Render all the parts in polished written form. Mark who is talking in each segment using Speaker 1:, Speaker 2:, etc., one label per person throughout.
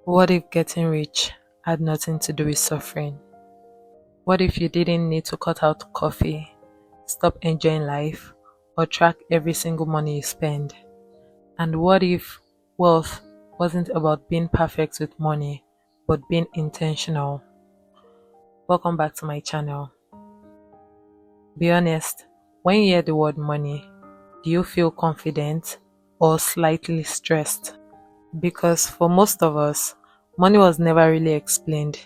Speaker 1: What if getting rich had nothing to do with suffering? What if you didn't need to cut out coffee, stop enjoying life, or track every single money you spend? And what if wealth wasn't about being perfect with money, but being intentional? Welcome back to my channel. Be honest, when you hear the word money, do you feel confident or slightly stressed? Because for most of us, money was never really explained.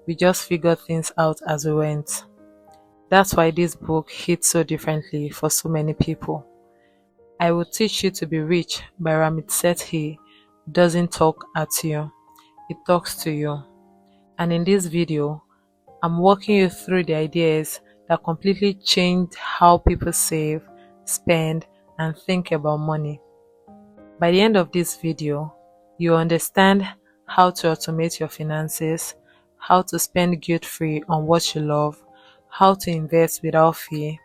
Speaker 1: We just figured things out as we went. That's why this book hits so differently for so many people. I Will Teach You to Be Rich by Ramit Sethi doesn't talk at you, it talks to you. And in this video, I'm walking you through the ideas that completely changed how people save, spend, and think about money. By the end of this video, you understand how to automate your finances, how to spend guilt-free on what you love, how to invest without fear,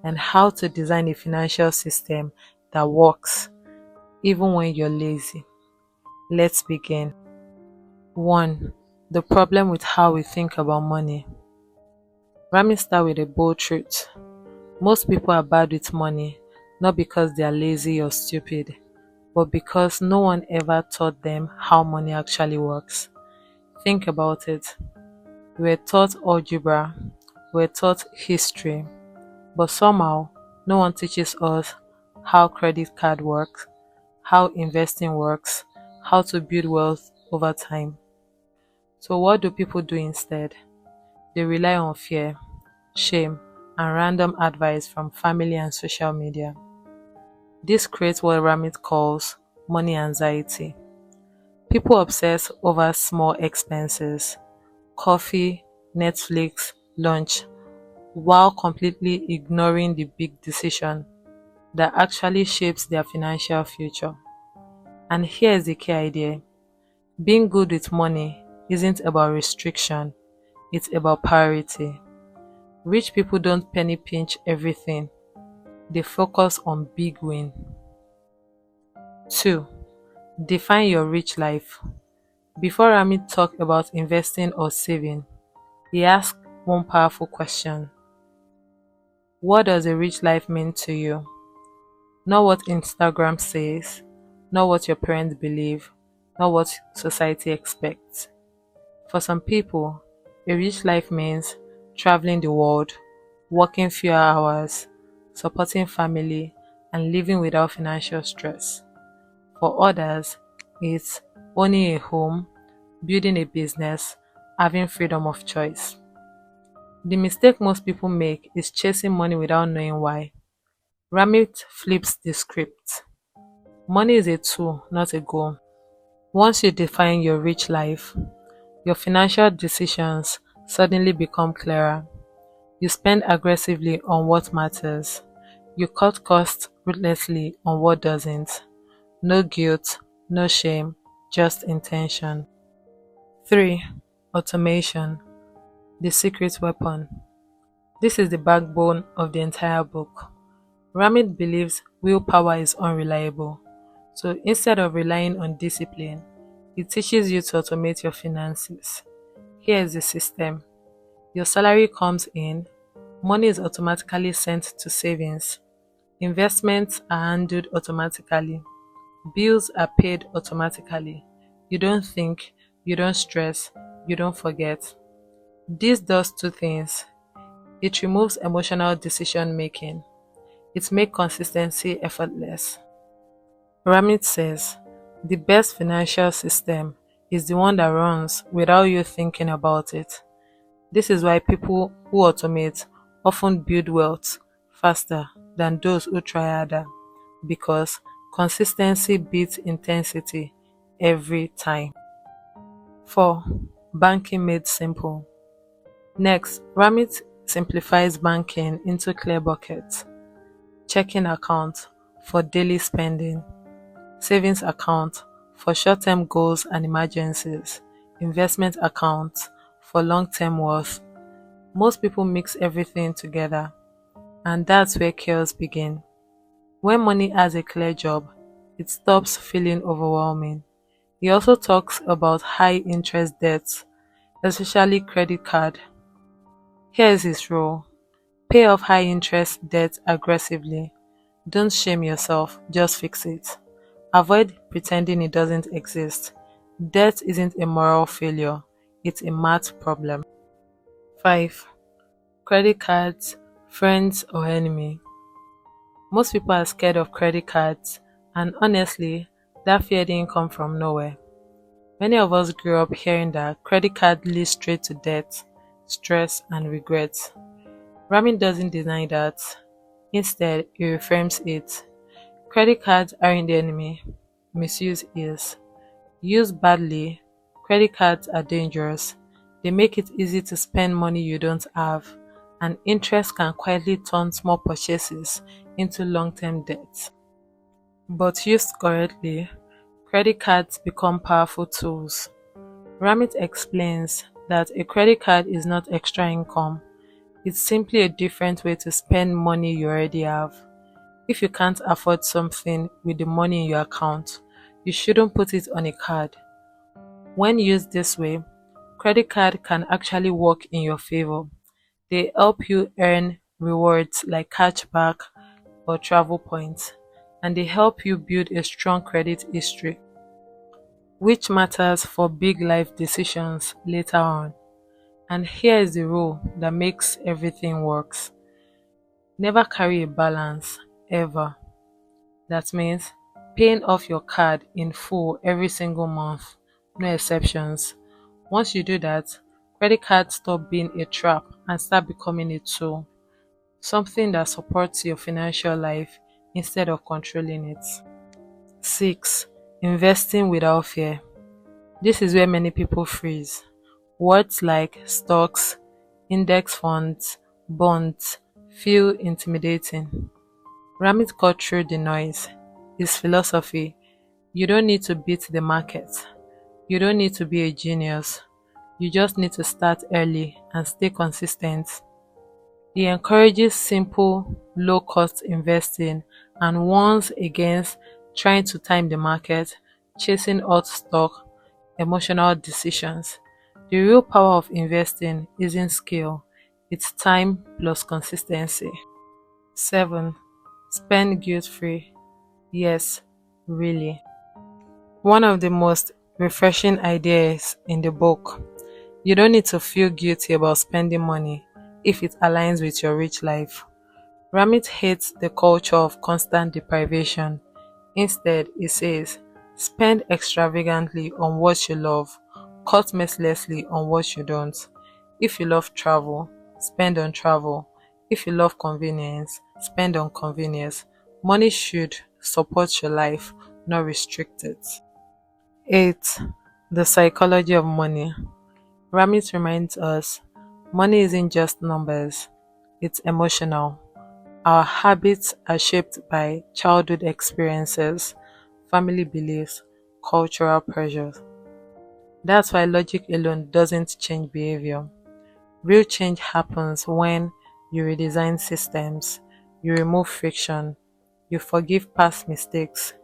Speaker 1: and how to design a financial system that works even when you're lazy. Let's begin. 1. The problem with how we think about money. Let me start with a bold truth. Most people are bad with money, not because they are lazy or stupid, but because no one ever taught them how money actually works. Think about it. We were taught algebra, we were taught history, but somehow no one teaches us how credit card works, how investing works, how to build wealth over time. So what do people do instead? They rely on fear, shame, and random advice from family and social media. This creates what Ramit calls money anxiety. People obsess over small expenses, coffee, Netflix, lunch, while completely ignoring the big decision that actually shapes their financial future. And here's the key idea. Being good with money isn't about restriction, it's about priority. Rich people don't penny pinch everything. They focus on big win. 2. Define your rich life. Before Ramit talked about investing or saving, he asked one powerful question. What does a rich life mean to you? Not what Instagram says, not what your parents believe, not what society expects. For some people, a rich life means traveling the world, working fewer hours, supporting family, and living without financial stress. For others, it's owning a home, building a business, having freedom of choice. The mistake most people make is chasing money without knowing why. Ramit flips the script. Money is a tool, not a goal. Once you define your rich life, your financial decisions suddenly become clearer. You spend aggressively on what matters. You cut costs ruthlessly on what doesn't. No guilt, no shame, just intention. 3. Automation, the secret weapon. This is the backbone of the entire book. Ramit believes willpower is unreliable, so instead of relying on discipline, he teaches you to automate your finances. Here is the system. Your salary comes in, money is automatically sent to savings, investments are handled automatically, bills are paid automatically. You don't think, you don't stress, you don't forget. This does two things. It removes emotional decision making. It makes consistency effortless. Ramit says, the best financial system is the one that runs without you thinking about it. This is why people who automate often build wealth faster than those who try harder, because consistency beats intensity every time. 4. Banking made simple. Next, Ramit simplifies banking into clear buckets. Checking account for daily spending, savings account for short-term goals and emergencies, investment account for long-term wealth. Most people mix everything together, and that's where chaos begins. When money has a clear job, it stops feeling overwhelming. He also talks about high interest debts, especially credit card. Here is his rule. Pay off high interest debt aggressively. Don't shame yourself, just fix it. Avoid pretending it doesn't exist. Debt isn't a moral failure, it's a math problem. 5. Credit cards, friends or enemy. Most people are scared of credit cards, and honestly, that fear didn't come from nowhere. Many of us grew up hearing that credit card leads straight to debt, stress, and regret. Ramin doesn't deny that. Instead, he reframes it. Credit cards aren't the enemy. Misuse is. Used badly, credit cards are dangerous. They make it easy to spend money you don't have, and interest can quietly turn small purchases into long-term debt. But used correctly, credit cards become powerful tools. Ramit explains that a credit card is not extra income. It's simply a different way to spend money you already have. If you can't afford something with the money in your account, you shouldn't put it on a card. When used this way, credit card can actually work in your favor. They help you earn rewards like cashback or travel points, and they help you build a strong credit history, which matters for big life decisions later on. And here is the rule that makes everything works. Never carry a balance, ever. That means paying off your card in full every single month, no exceptions. Once you do that, credit cards stop being a trap and start becoming a tool, something that supports your financial life instead of controlling it. 6. Investing without fear. This is where many people freeze. Words like stocks, index funds, bonds feel intimidating. Ramit cut through the noise. His philosophy: you don't need to beat the market. You don't need to be a genius. You just need to start early and stay consistent. He encourages simple, low cost investing and warns against trying to time the market, chasing hot stock, emotional decisions. The real power of investing isn't skill, it's time plus consistency. 7. Spend guilt free. Yes, really. One of the most refreshing ideas in the book. You don't need to feel guilty about spending money if it aligns with your rich life. Ramit hates the culture of constant deprivation. Instead, he says, spend extravagantly on what you love, cut mercilessly on what you don't. If you love travel, spend on travel. If you love convenience, spend on convenience. Money should support your life, not restrict it. 8. The psychology of money. Ramit reminds us money isn't just numbers, it's emotional. Our habits are shaped by childhood experiences, family beliefs, cultural pressures. That's why logic alone doesn't change behavior. Real change happens when you redesign systems, you remove friction, you forgive past mistakes.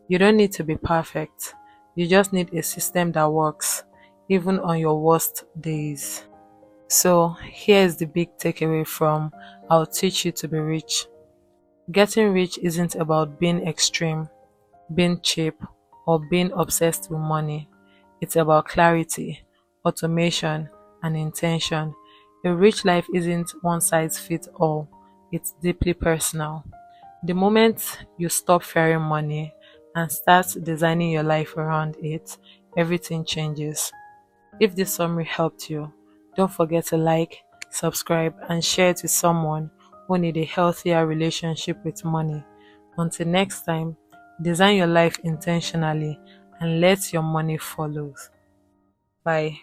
Speaker 1: You don't need to be perfect. You just need a system that works, even on your worst days. So, here's the big takeaway from I'll Teach You to Be Rich. Getting rich isn't about being extreme, being cheap, or being obsessed with money. It's about clarity, automation, and intention. A rich life isn't one size fits all, it's deeply personal. The moment you stop fearing money and start designing your life around it, everything changes. If this summary helped you, don't forget to like, subscribe, and share it with someone who needs a healthier relationship with money. Until next time, design your life intentionally and let your money follow. Bye.